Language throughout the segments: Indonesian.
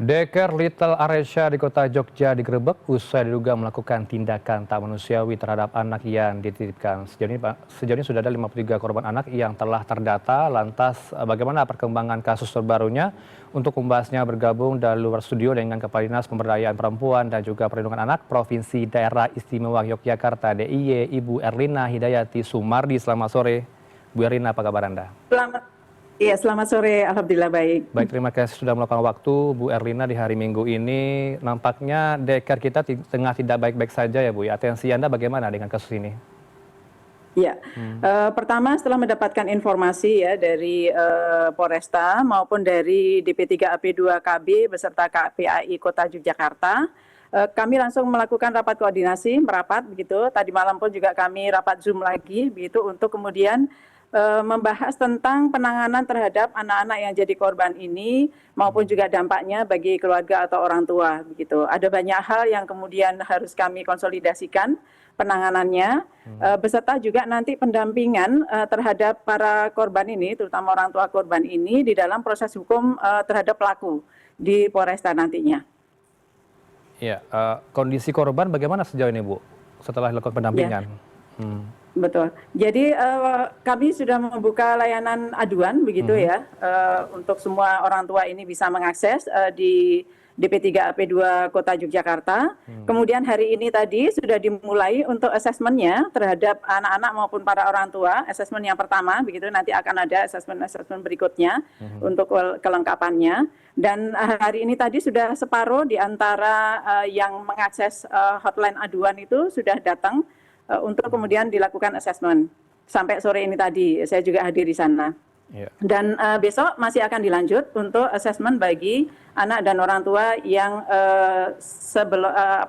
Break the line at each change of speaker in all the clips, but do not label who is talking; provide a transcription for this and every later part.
Deker Little Aresya di kota Jogja digerebek usai diduga melakukan tindakan tak manusiawi terhadap anak yang dititipkan. Sejauh ini sudah ada 53 korban anak yang telah terdata. Lantas bagaimana perkembangan kasus terbarunya? Untuk membahasnya bergabung dari luar studio dengan Kepala Dinas Pemberdayaan Perempuan dan juga Perlindungan Anak Provinsi Daerah Istimewa Yogyakarta DIY, Ibu Erlina Hidayati Sumardi. Selamat sore, Bu Erlina, apa kabar Anda?
Selamat sore, alhamdulillah baik.
Baik, terima kasih sudah meluangkan waktu Bu Erlina di hari Minggu ini. Nampaknya Deker kita tengah tidak baik-baik saja ya Bu. Atensi Anda bagaimana dengan kasus ini?
Ya, pertama setelah mendapatkan informasi ya dari Polresta maupun dari DP3AP2KB beserta KPAI Kota Yogyakarta, kami langsung melakukan rapat koordinasi, merapat begitu. Tadi malam pun juga kami rapat Zoom lagi begitu untuk kemudian membahas tentang penanganan terhadap anak-anak yang jadi korban ini maupun juga dampaknya bagi keluarga atau orang tua begitu. Ada banyak hal yang kemudian harus kami konsolidasikan penanganannya beserta juga nanti pendampingan terhadap para korban ini, terutama orang tua korban ini di dalam proses hukum terhadap pelaku di Polresta nantinya.
Ya, kondisi korban bagaimana sejauh ini Bu setelah dilakukan pendampingan?
Ya. Betul. Jadi kami sudah membuka layanan aduan begitu ya untuk semua orang tua ini bisa mengakses di DP3AP2 Kota Yogyakarta. Kemudian hari ini tadi sudah dimulai untuk asesmennya terhadap anak-anak maupun para orang tua. Asesmen yang pertama begitu, nanti akan ada asesmen berikutnya untuk kelengkapannya. Dan hari ini tadi sudah separuh di antara yang mengakses hotline aduan itu sudah datang untuk kemudian dilakukan asesmen. Sampai sore ini tadi saya juga hadir di sana. Dan besok masih akan dilanjut untuk asesmen bagi anak dan orang tua yang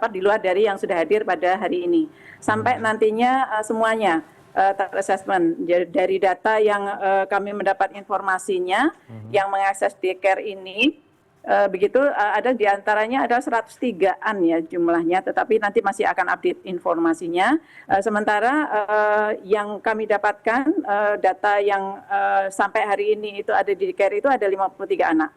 di luar dari yang sudah hadir pada hari ini. Sampai nantinya semuanya ter-assessment. Dari data yang kami mendapat informasinya, yang mengakses Deker ini, begitu ada di antaranya ada 103-an ya jumlahnya, tetapi nanti masih akan update informasinya. Sementara yang kami dapatkan data yang sampai hari ini itu ada di Deker itu ada 53 anak.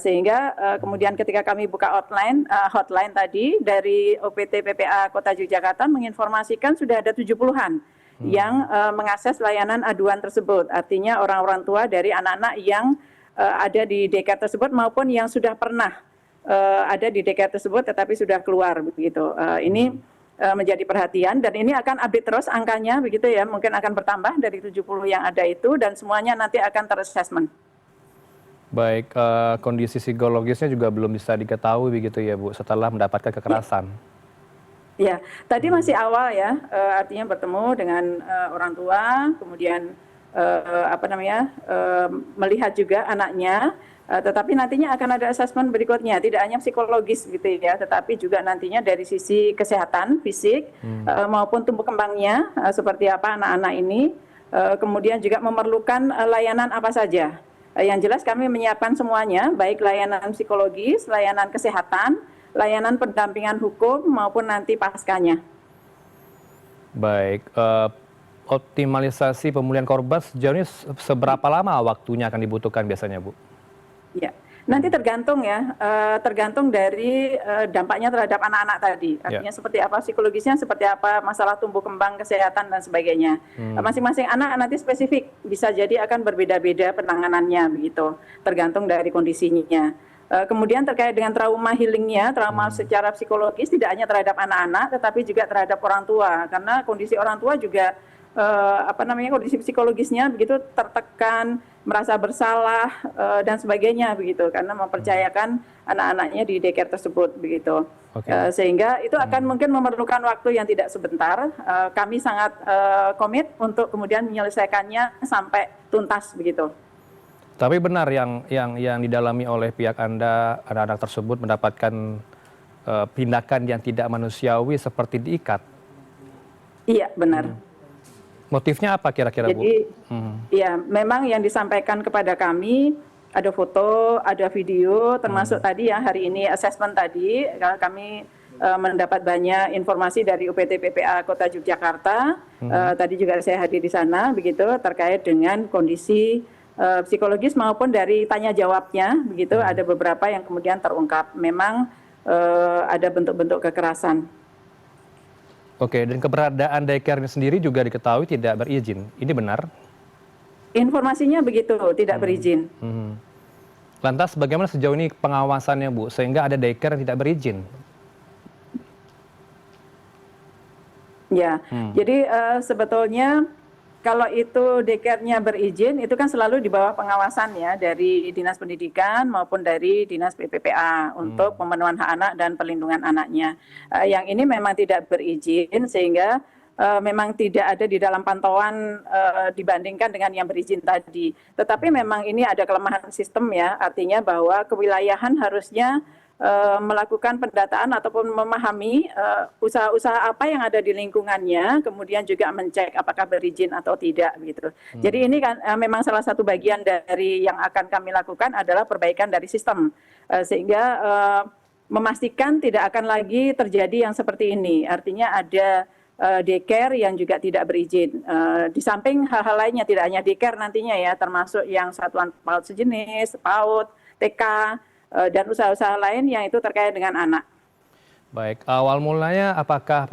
Sehingga kemudian ketika kami buka hotline tadi dari OPT PPA Kota Yogyakarta menginformasikan sudah ada 70-an yang mengakses layanan aduan tersebut. Artinya orang-orang tua dari anak-anak yang ada di Deker tersebut maupun yang sudah pernah ada di Deker tersebut tetapi sudah keluar begitu. Ini menjadi perhatian dan ini akan update terus angkanya begitu ya, mungkin akan bertambah dari 70 yang ada itu dan semuanya nanti akan ter-assessment.
Baik, kondisi psikologisnya juga belum bisa diketahui begitu ya Bu setelah mendapatkan kekerasan.
Ya, tadi masih awal ya, artinya bertemu dengan orang tua, kemudian melihat juga anaknya, tetapi nantinya akan ada asesmen berikutnya, tidak hanya psikologis gitu ya, tetapi juga nantinya dari sisi kesehatan fisik maupun tumbuh kembangnya seperti apa anak-anak ini, kemudian juga memerlukan layanan apa saja. Yang jelas kami menyiapkan semuanya, baik layanan psikologis, layanan kesehatan, layanan pendampingan hukum maupun nanti paskanya.
Baik. Optimalisasi pemulihan korban sejauh ini seberapa lama waktunya akan dibutuhkan biasanya Bu?
Ya, nanti tergantung ya, tergantung dari dampaknya terhadap anak-anak tadi. Artinya seperti apa psikologisnya, seperti apa masalah tumbuh kembang, kesehatan dan sebagainya. Masing-masing anak nanti spesifik bisa jadi akan berbeda-beda penanganannya begitu, tergantung dari kondisinya. Kemudian terkait dengan trauma healingnya, trauma secara psikologis tidak hanya terhadap anak-anak, tetapi juga terhadap orang tua, karena kondisi orang tua juga kondisi psikologisnya begitu tertekan, merasa bersalah dan sebagainya begitu karena mempercayakan anak-anaknya di Deker tersebut begitu. Sehingga itu akan mungkin memerlukan waktu yang tidak sebentar. Kami sangat komit untuk kemudian menyelesaikannya sampai tuntas begitu.
Tapi benar yang didalami oleh pihak Anda, anak-anak tersebut mendapatkan tindakan yang tidak manusiawi seperti diikat?
Iya, benar.
Motifnya apa kira-kira Bu?
Jadi, ya memang yang disampaikan kepada kami ada foto, ada video, termasuk tadi ya hari ini assessment tadi kami mendapat banyak informasi dari UPT PPA Kota Yogyakarta. Tadi juga saya hadir di sana begitu terkait dengan kondisi psikologis maupun dari tanya jawabnya, begitu ada beberapa yang kemudian terungkap memang ada bentuk-bentuk kekerasan.
Oke, dan keberadaan daycare ini sendiri juga diketahui tidak berizin. Ini benar?
Informasinya begitu, tidak berizin.
Mhm. Lantas bagaimana sejauh ini pengawasannya, Bu, sehingga ada daycare yang tidak berizin?
Ya, jadi sebetulnya kalau itu daycare-nya berizin, itu kan selalu di bawah pengawasan ya dari Dinas Pendidikan maupun dari Dinas PPPA untuk pemenuhan hak anak dan perlindungan anaknya. Yang ini memang tidak berizin sehingga memang tidak ada di dalam pantauan dibandingkan dengan yang berizin tadi. Tetapi memang ini ada kelemahan sistem ya, artinya bahwa kewilayahan harusnya melakukan pendataan ataupun memahami usaha-usaha apa yang ada di lingkungannya, kemudian juga mencek apakah berizin atau tidak gitu. Jadi ini kan memang salah satu bagian dari yang akan kami lakukan adalah perbaikan dari sistem sehingga memastikan tidak akan lagi terjadi yang seperti ini. Artinya ada daycare yang juga tidak berizin. Di samping hal-hal lainnya tidak hanya daycare nantinya ya, termasuk yang satuan PAUD sejenis, PAUD, TK, dan usaha-usaha lain yang itu terkait dengan anak.
Baik, awal mulanya apakah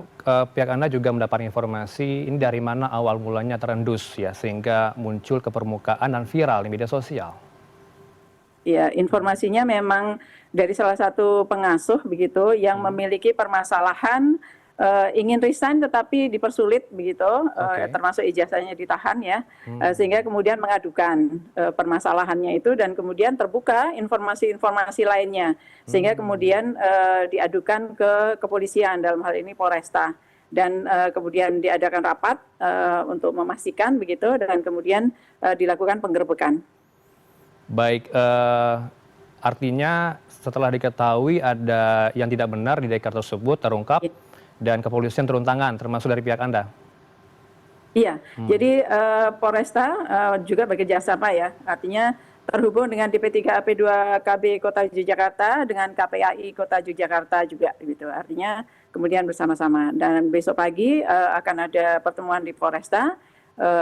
pihak Anda juga mendapat informasi ini dari mana awal mulanya terendus ya sehingga muncul ke permukaan dan viral di media sosial?
Ya, informasinya memang dari salah satu pengasuh begitu yang memiliki permasalahan ingin resign tetapi dipersulit begitu, termasuk ijazahnya ditahan ya, sehingga kemudian mengadukan permasalahannya itu dan kemudian terbuka informasi-informasi lainnya, sehingga kemudian diadukan ke kepolisian dalam hal ini Polresta dan kemudian diadakan rapat untuk memastikan begitu dan kemudian dilakukan penggerbekan.
Baik, artinya setelah diketahui ada yang tidak benar di daycare tersebut terungkap dan kepolisian turun tangan termasuk dari pihak Anda?
Iya, jadi Polresta juga bekerja sama ya, artinya terhubung dengan DP3AP2 KB Kota Yogyakarta dengan KPAI Kota Yogyakarta juga gitu. Artinya kemudian bersama-sama dan besok pagi akan ada pertemuan di Polresta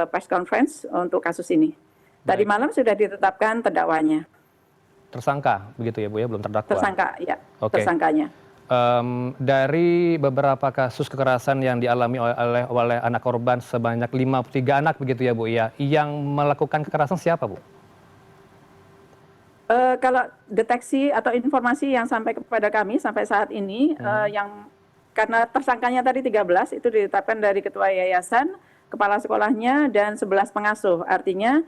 press conference untuk kasus ini. Tadi malam sudah ditetapkan terdakwanya.
Tersangka begitu ya Bu ya, belum terdakwa?
Tersangka, ya.
Oke.
Tersangkanya.
Dari beberapa kasus kekerasan yang dialami oleh anak korban sebanyak 53 anak begitu ya Bu ya, yang melakukan kekerasan siapa Bu?
Kalau deteksi atau informasi yang sampai kepada kami sampai saat ini, yang karena tersangkanya tadi 13 itu ditetapkan dari ketua yayasan, kepala sekolahnya dan 11 pengasuh. Artinya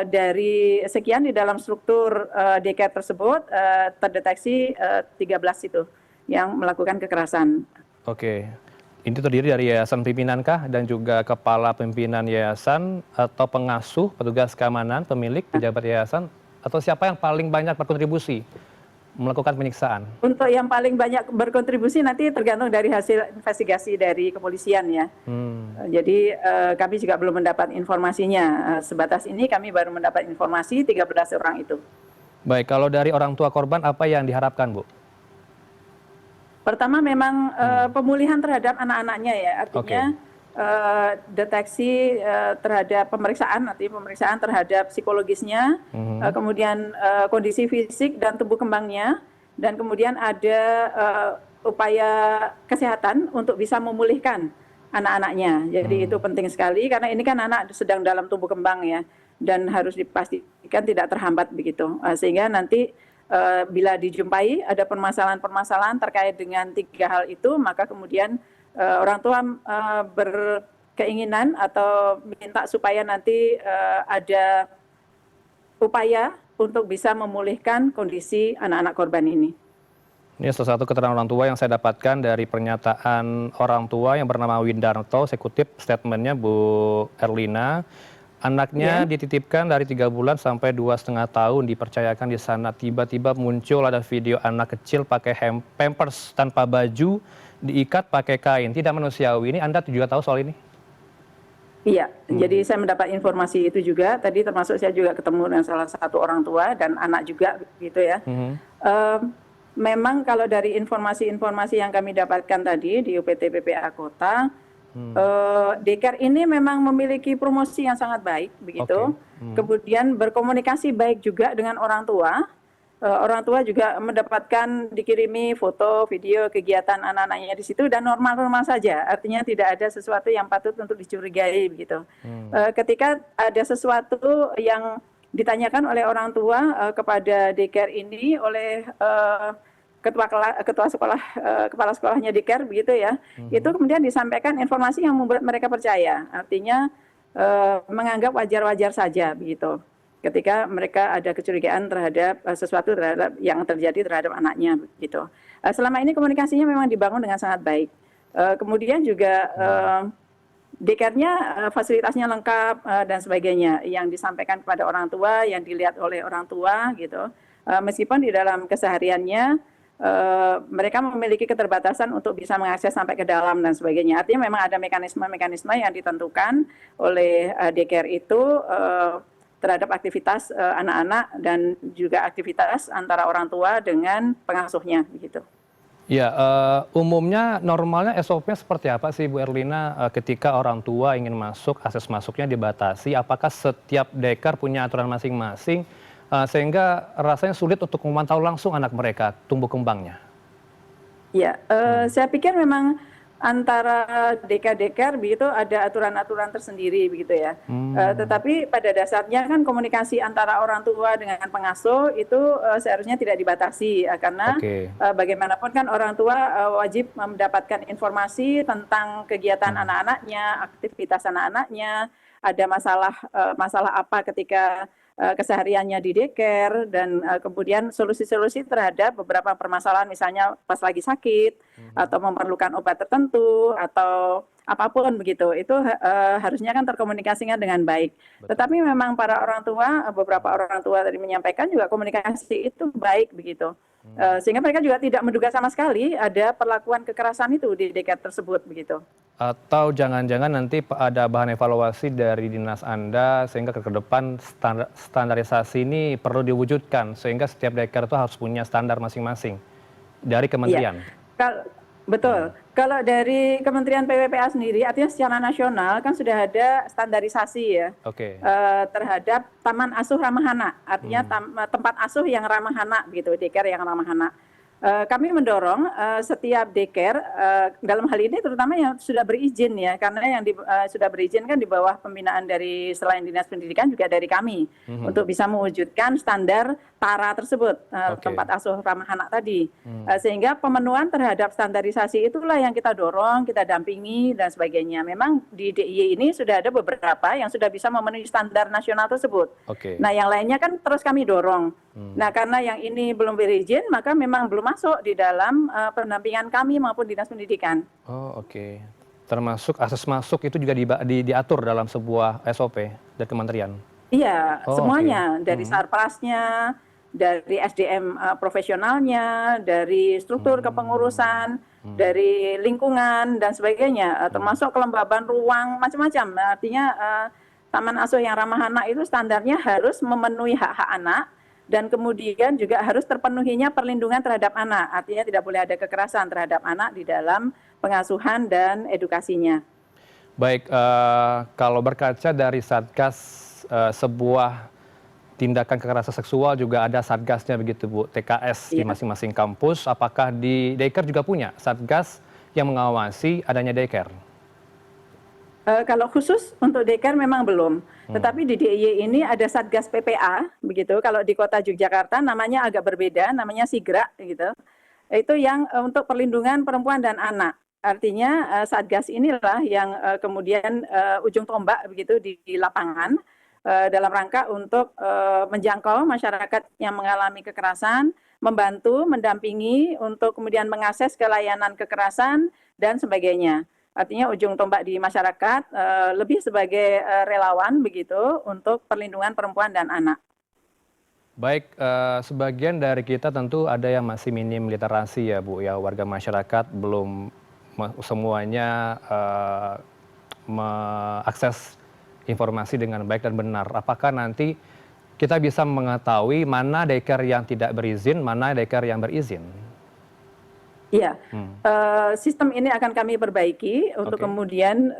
dari sekian di dalam struktur daycare tersebut terdeteksi 13 itu yang melakukan kekerasan.
Oke. Ini terdiri dari yayasan pimpinan-kah dan juga kepala pimpinan yayasan atau pengasuh, petugas keamanan, pemilik, pejabat yayasan, atau siapa yang paling banyak berkontribusi melakukan penyiksaan?
Untuk yang paling banyak berkontribusi nanti tergantung dari hasil investigasi dari kepolisian ya. Jadi kami juga belum mendapat informasinya. Sebatas ini kami baru mendapat informasi 13 orang itu.
Baik, kalau dari orang tua korban apa yang diharapkan Bu?
Pertama memang pemulihan terhadap anak-anaknya ya, artinya deteksi terhadap pemeriksaan, artinya pemeriksaan terhadap psikologisnya, kemudian kondisi fisik dan tumbuh kembangnya, dan kemudian ada upaya kesehatan untuk bisa memulihkan anak-anaknya. Jadi itu penting sekali karena ini kan anak sedang dalam tumbuh kembang ya, dan harus dipastikan tidak terhambat begitu, sehingga nanti bila dijumpai ada permasalahan-permasalahan terkait dengan 3 hal itu, maka kemudian orang tua berkeinginan atau minta supaya nanti ada upaya untuk bisa memulihkan kondisi anak-anak korban ini.
Ini salah satu keterangan orang tua yang saya dapatkan dari pernyataan orang tua yang bernama Windarto. Saya kutip statementnya Bu Erlina. Anaknya dititipkan dari 3 bulan sampai 2,5 tahun, dipercayakan di sana. Tiba-tiba muncul ada video anak kecil pakai pampers tanpa baju, diikat pakai kain. Tidak manusiawi. Ini Anda juga tahu soal ini?
Iya, jadi saya mendapat informasi itu juga. Tadi termasuk saya juga ketemu dengan salah satu orang tua dan anak juga gitu ya. Memang kalau dari informasi-informasi yang kami dapatkan tadi di UPT PPA Kota, Daycare ini memang memiliki promosi yang sangat baik begitu.
Oke.
Kemudian berkomunikasi baik juga dengan orang tua. Orang tua juga mendapatkan dikirimi foto, video kegiatan anak-anaknya di situ dan normal-normal saja. Artinya tidak ada sesuatu yang patut untuk dicurigai begitu. Ketika ada sesuatu yang ditanyakan oleh orang tua kepada daycare ini oleh ketua sekolah, kepala sekolahnya daycare begitu ya, itu kemudian disampaikan informasi yang membuat mereka percaya. Artinya menganggap wajar-wajar saja begitu. Ketika mereka ada kecurigaan terhadap sesuatu terhadap yang terjadi terhadap anaknya begitu. Selama ini komunikasinya memang dibangun dengan sangat baik. Kemudian juga daycare-nya fasilitasnya lengkap dan sebagainya yang disampaikan kepada orang tua, yang dilihat oleh orang tua gitu. Meskipun di dalam kesehariannya mereka memiliki keterbatasan untuk bisa mengakses sampai ke dalam dan sebagainya. Artinya memang ada mekanisme-mekanisme yang ditentukan oleh daycare itu terhadap aktivitas anak-anak dan juga aktivitas antara orang tua dengan pengasuhnya begitu.
Ya, umumnya normalnya SOP-nya seperti apa sih Bu Erlina ketika orang tua ingin masuk, akses masuknya dibatasi? Apakah setiap daycare punya aturan masing-masing sehingga rasanya sulit untuk memantau langsung anak mereka tumbuh kembangnya?
Ya, saya pikir memang antara daycare begitu ada aturan-aturan tersendiri begitu ya. Tetapi pada dasarnya kan komunikasi antara orang tua dengan pengasuh itu seharusnya tidak dibatasi karena bagaimanapun kan orang tua wajib mendapatkan informasi tentang kegiatan anak-anaknya, aktivitas anak-anaknya, ada masalah apa ketika kesehariannya di daycare dan kemudian solusi-solusi terhadap beberapa permasalahan misalnya pas lagi sakit atau memerlukan obat tertentu atau apapun begitu itu harusnya kan terkomunikasikan dengan baik. Tetapi memang para orang tua, beberapa orang tua tadi menyampaikan juga komunikasi itu baik begitu. Sehingga mereka juga tidak menduga sama sekali ada perlakuan kekerasan itu di daycare tersebut begitu.
Atau jangan-jangan nanti ada bahan evaluasi dari dinas Anda sehingga ke depan standarisasi ini perlu diwujudkan sehingga setiap daycare itu harus punya standar masing-masing dari kementerian.
Betul. Kalau dari Kementerian PWPA sendiri, artinya secara nasional kan sudah ada standarisasi ya terhadap taman asuh ramah anak, artinya tempat asuh yang ramah anak, gitu, daycare yang ramah anak. Kami mendorong setiap daycare dalam hal ini terutama yang sudah berizin ya, karena yang sudah berizin kan di bawah pembinaan dari selain Dinas Pendidikan juga dari kami untuk bisa mewujudkan standar TARA tersebut, tempat asuh ramah anak tadi. Sehingga pemenuhan terhadap standarisasi itulah yang kita dorong, kita dampingi dan sebagainya. Memang di DIY ini sudah ada beberapa yang sudah bisa memenuhi standar nasional tersebut. Nah yang lainnya kan terus kami dorong. Nah karena yang ini belum berizin maka memang belum masuk di dalam pendampingan kami maupun Dinas Pendidikan.
Termasuk akses masuk itu juga diatur dalam sebuah SOP dari kementerian? Iya,
semuanya. Dari sarprasnya, dari SDM profesionalnya, dari struktur kepengurusan, dari lingkungan dan sebagainya, termasuk kelembaban ruang, macam-macam. Artinya taman asuh yang ramah anak itu standarnya harus memenuhi hak-hak anak, dan kemudian juga harus terpenuhinya perlindungan terhadap anak. Artinya tidak boleh ada kekerasan terhadap anak di dalam pengasuhan dan edukasinya.
Baik, kalau berkaca dari Satgas sebuah tindakan kekerasan seksual juga ada Satgasnya begitu Bu, TKS di masing-masing kampus. Apakah di daycare juga punya Satgas yang mengawasi adanya daycare?
Kalau khusus untuk daycare memang belum, tetapi di DIY ini ada Satgas PPA begitu. Kalau di Kota Yogyakarta namanya agak berbeda, namanya SIGRA gitu. Itu yang untuk perlindungan perempuan dan anak. Artinya Satgas inilah yang kemudian ujung tombak begitu di lapangan dalam rangka untuk menjangkau masyarakat yang mengalami kekerasan, membantu, mendampingi untuk kemudian mengakses ke layanan kekerasan dan sebagainya. Artinya ujung tombak di masyarakat lebih sebagai relawan begitu untuk perlindungan perempuan dan anak.
Baik, sebagian dari kita tentu ada yang masih minim literasi ya Bu ya, warga masyarakat belum semuanya mengakses informasi dengan baik dan benar. Apakah nanti kita bisa mengetahui mana daycare yang tidak berizin, mana daycare yang berizin?
Iya, sistem ini akan kami perbaiki untuk
Oke.
kemudian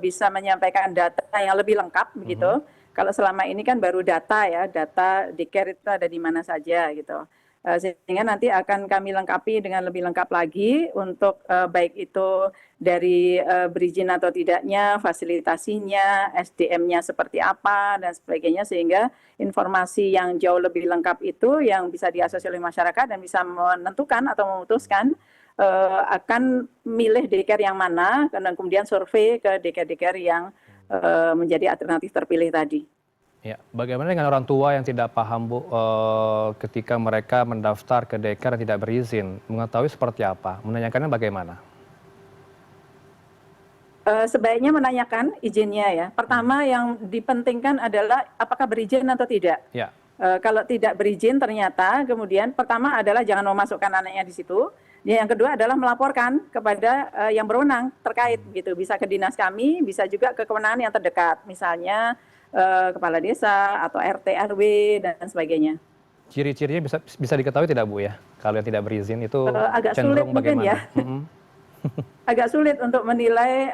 bisa menyampaikan data yang lebih lengkap begitu. Kalau selama ini kan baru data ya, data daycare itu ada di mana saja gitu. Sehingga nanti akan kami lengkapi dengan lebih lengkap lagi untuk baik itu dari berizin atau tidaknya, fasilitasinya, SDM-nya seperti apa dan sebagainya, sehingga informasi yang jauh lebih lengkap itu yang bisa diakses oleh masyarakat dan bisa menentukan atau memutuskan akan milih daycare yang mana, dan kemudian survei ke daycare-daycare yang menjadi alternatif terpilih tadi.
Ya, bagaimana dengan orang tua yang tidak paham, Bu, ketika mereka mendaftar ke daycare dan tidak berizin, mengetahui seperti apa? Menanyakannya bagaimana?
Sebaiknya menanyakan izinnya ya. Pertama yang dipentingkan adalah apakah berizin atau tidak.
Ya,
Kalau tidak berizin ternyata kemudian pertama adalah jangan memasukkan anaknya di situ. Yang kedua adalah melaporkan kepada yang berwenang terkait gitu. Bisa ke dinas kami, bisa juga ke kewenangan yang terdekat. Misalnya kepala desa atau RT RW dan sebagainya.
ciri-cirinya bisa diketahui tidak, Bu, ya? Kalau yang tidak berizin itu
Agak sulit
cenderung
mungkin ya.
bagaimana?
Agak sulit untuk menilai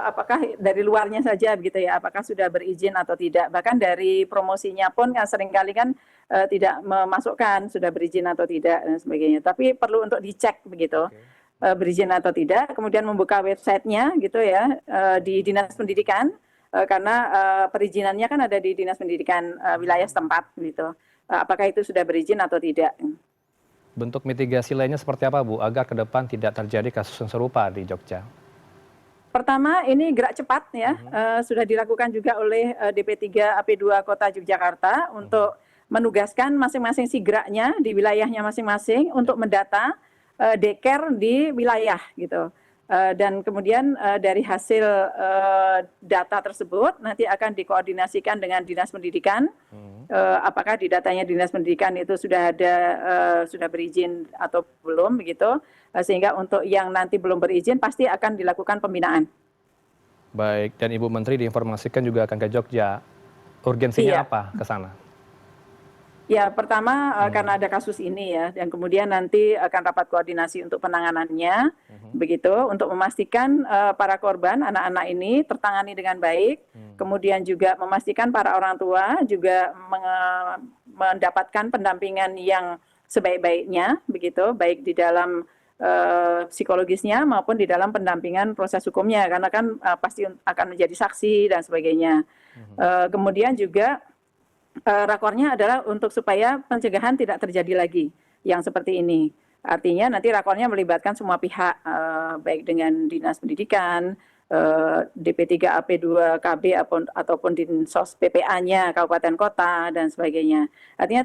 apakah dari luarnya saja begitu ya, apakah sudah berizin atau tidak. Bahkan dari promosinya pun kan seringkali kan tidak memasukkan sudah berizin atau tidak dan sebagainya. Tapi perlu untuk dicek begitu,
Oke.
berizin atau tidak. Kemudian membuka websitenya gitu ya, di Dinas Pendidikan, karena perizinannya kan ada di Dinas Pendidikan wilayah setempat gitu. Apakah itu sudah berizin atau tidak.
Bentuk mitigasi lainnya seperti apa, Bu, agar ke depan tidak terjadi kasus yang serupa di Jogja?
Pertama ini gerak cepat ya, sudah dilakukan juga oleh DP3 AP2 Kota Yogyakarta untuk menugaskan masing-masing sigraknya di wilayahnya masing-masing untuk mendata daycare di wilayah gitu. Dan kemudian dari hasil data tersebut nanti akan dikoordinasikan dengan Dinas Pendidikan. Apakah di datanya Dinas Pendidikan itu sudah ada sudah berizin atau belum begitu, sehingga untuk yang nanti belum berizin pasti akan dilakukan pembinaan.
Baik, dan Ibu Menteri diinformasikan juga akan ke Jogja. Urgensinya
Iya.
apa ke sana?
Ya, pertama karena ada kasus ini ya, dan kemudian nanti akan rapat koordinasi untuk penanganannya, begitu, untuk memastikan para korban, anak-anak ini tertangani dengan baik, kemudian juga memastikan para orang tua juga mendapatkan pendampingan yang sebaik-baiknya, begitu, baik di dalam psikologisnya maupun di dalam pendampingan proses hukumnya, karena kan pasti akan menjadi saksi dan sebagainya. Kemudian juga rakornya adalah untuk supaya pencegahan tidak terjadi lagi yang seperti ini. Artinya nanti rakornya melibatkan semua pihak, baik dengan Dinas Pendidikan, DP3 AP2 KB ataupun Dinsos PPA-nya Kabupaten Kota dan sebagainya. Artinya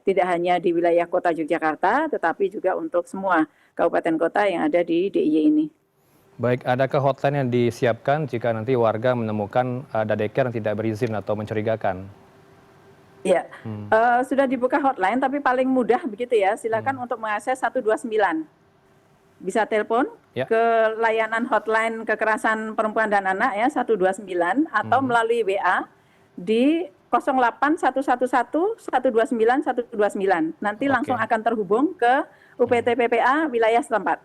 tidak hanya di wilayah Kota Yogyakarta, tetapi juga untuk semua kabupaten kota yang ada di DIY ini.
Baik, adakah hotline yang disiapkan jika nanti warga menemukan ada daycare yang tidak berizin atau mencurigakan?
Ya, sudah dibuka hotline, tapi paling mudah begitu ya, silakan untuk mengakses 129. Bisa telepon
Ya.
ke layanan hotline kekerasan perempuan dan anak ya 129 atau melalui WA di 08111 129 129. Nanti
Oke.
langsung akan terhubung ke UPT PPA wilayah setempat.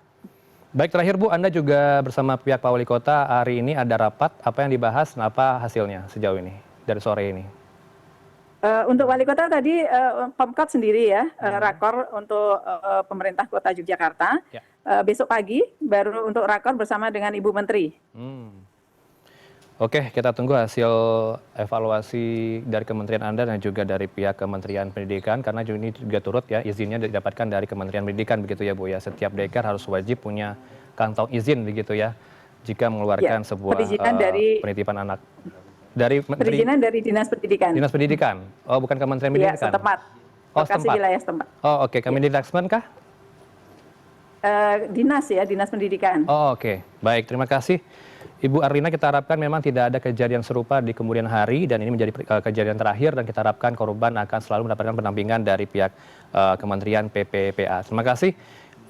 Baik, terakhir, Bu, Anda juga bersama pihak Pak Wali Kota hari ini ada rapat, apa yang dibahas, dan apa hasilnya sejauh ini, dari sore ini?
Untuk wali kota tadi Pemkot sendiri ya, rakor untuk pemerintah kota Yogyakarta.
Ya.
Besok pagi baru untuk rakor bersama dengan Ibu Menteri.
Oke, kita tunggu hasil evaluasi dari Kementerian Anda dan juga dari pihak Kementerian Pendidikan, karena ini juga turut ya izinnya didapatkan dari Kementerian Pendidikan begitu ya, Bu ya. Setiap daycare harus wajib punya kantong izin begitu ya, jika mengeluarkan sebuah
perizinan dari
penitipan anak. Dari
perizinan dari Dinas Pendidikan.
Dinas Pendidikan? Oh, bukan Kementerian
Iya,
Pendidikan?
setempat.
Oh,
Lokasi
setempat.
wilayah setempat.
Oh, oke. Kemendikbud kah?
Dinas ya, Dinas Pendidikan.
Oh, oke. Baik, terima kasih. Ibu Arlina, kita harapkan memang tidak ada kejadian serupa di kemudian hari dan ini menjadi kejadian terakhir dan kita harapkan korban akan selalu mendapatkan pendampingan dari pihak Kementerian PPPA. Terima kasih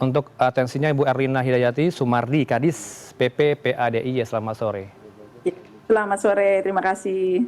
untuk atensinya Ibu Arlina Hidayati Sumardi, Kadis PPPADIY. Selamat sore.
Selamat sore, terima kasih.